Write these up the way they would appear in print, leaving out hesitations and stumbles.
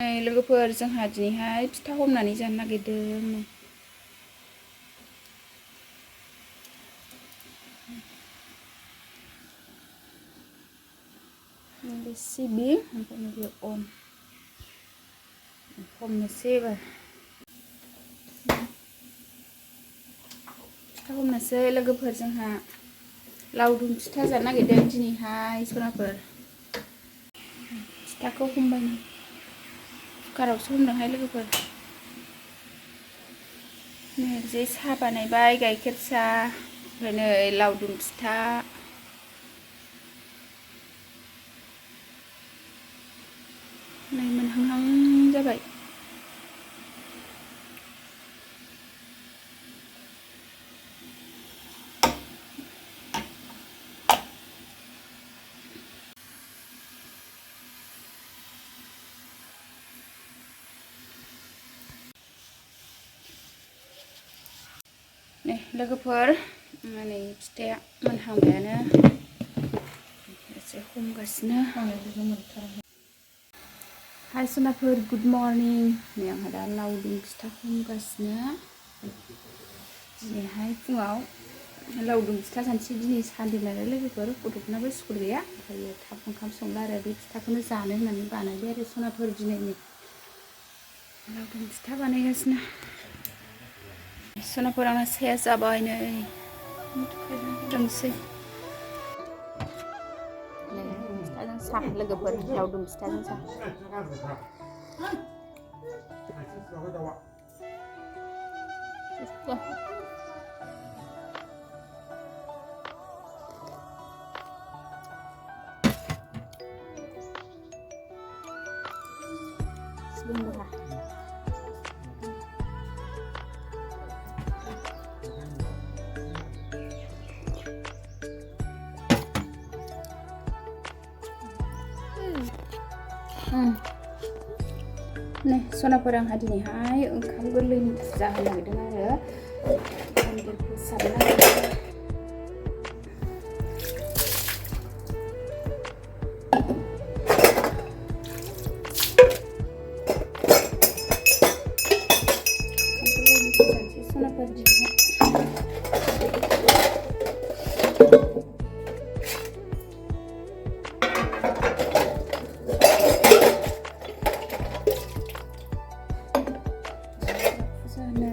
लोगोफोर जोंहा दिनैहाय फिथा हमनानै जानो नागिरदों। नैबे सिबिं ओमफ्राय नैबे अन हमनोसै एबार फिथा हमनोसै लोगोफोर जोंहा लावदुम फिथा जानो नागिरदों दिनैहाय सनाफोर फिथाखौ हमबाय कुकारावसो हमदोंहाय लोगोफोर नै साहा बानायबाय गाइखेर साहा ओमफ्राय नै लावदुम फिथा नै मोनहांहां जाबाय नै लोगोफोर नै फिथाया मोनहांबायानो एसे हमगासिनो हाय सनाफोर गुड मर्निं नै आंहा दा लावदुम फिथा हमगासिनो दिनैहाय फुङाव लावदुम फिथा जानोसै दिनै सानदे नालाय लोगोफोर गथ'फोरनाबो स्कुल गैया ओमफ्राय थाब ओंखाम संला आरो बे फिथाखौनो जानो होननानै बानायबाय आरो सनाफोर दिनै लावदुम फिथा बानायगासिनो सनाफोर आंना साया जाबाय नै लोंसै फिथाजों साहा लोगोफोर लावदुम फिथाजों साहा नै सनाफोर आंहा दिनैहाय ओंखाम गोरलैनि फुजा होनो नागिरदों आरो मन्दिर फोसाबनो नागिरदों सनाफोर दिनैहाय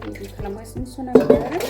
रेडि खालामगासिनो सनाफोर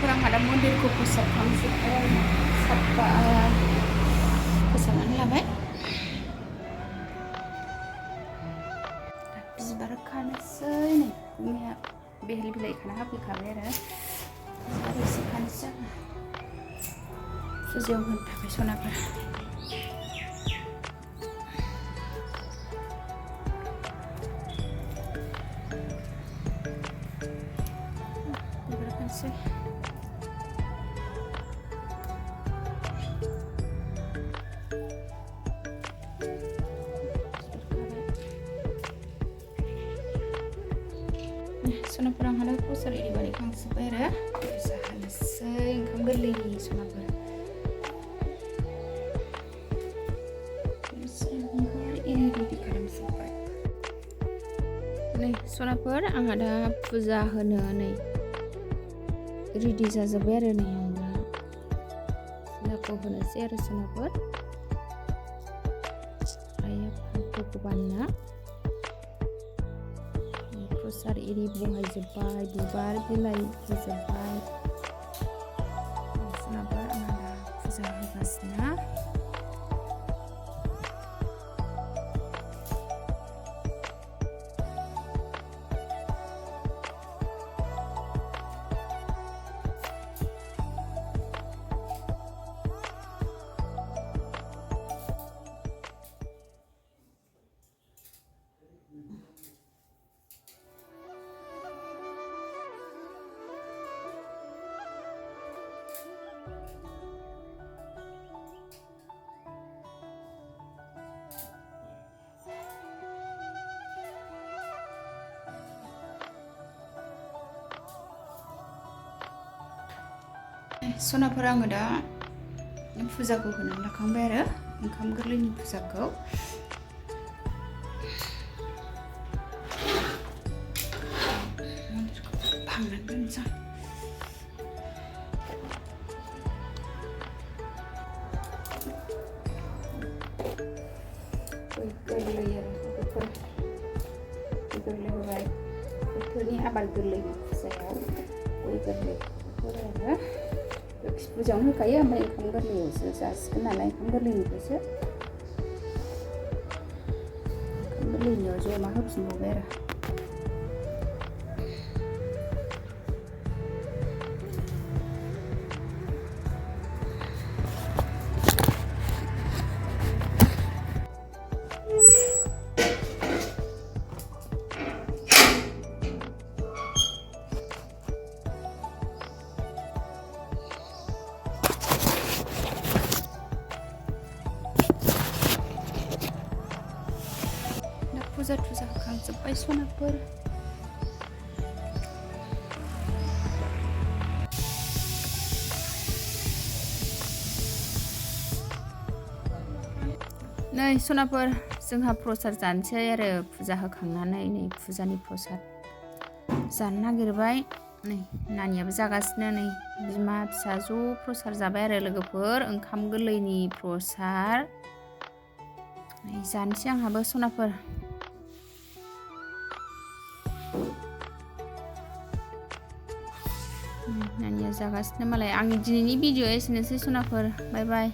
आंहा मन्दिरखौ फोसाबखांजोब्बाय साफा फोसाबनानै लाबाय बिबार खानोसै नै मैया बेहेल बिलाइ खाना होफैखाबाय आरो एसे खानोसै आङो फुजायाव होनो थाखाय सनाफोर बिबार खानोसै सनाफोर आंहा प्रसाद एरि बानायखांजोब्बाय आरो जाहोनोसै ओंखाम गोरलैनि सनाफोर रेडि खालामजोब्बाय नै सनाफोर आंहा दा फुजा होनो नै रेडि जाजोब्बाय आरो नै आं दा फुजाखौ होनोसै आरो सनाफोर भगबानना प्रसाद एरि बहायजोब्बाय बिबार बिलाइ होजोब्बाय सनाफोर आंहा दा फुजा होगासिनो सनाफोर आङो दा फुजाखौ होनानै लाखांबाय आरो ओंखाम गोरलैनि फुजाखौ भांनानै दोनसै गोरलै आरो गोरलै होबाय बोथोरनि आबाद गोरलैनि फुजायाव गय गोरलै आरो लोखि फुजायावनो होखायो ओमफ्राय ओंखाम गोरलैयावसो जासिगोन नालाय ओंखाम गोरलैनिफ्रायसो ओंखाम गोरलैनियाव जमा होफिनबावबाय आरो फुजा होखांजोब्बाय सनाफोर नै सनाफोर जोंहा प्रसाद जानोसै आरो फुजा होखांनानै नै फुजानि प्रसाद जानो नागिरबाय नै नानियाबो जागासिनो नै बिमा फिसा ज' प्रसाद जाबाय आरो लोगोफोर ओंखाम गोरलैनि प्रसाद नै जानोसै आंहाबो सनाफोर नानिया जागासिनो मालाय आंनि दिनैनि भिडिअ एसेनोसै सनाफोर बाय बाय।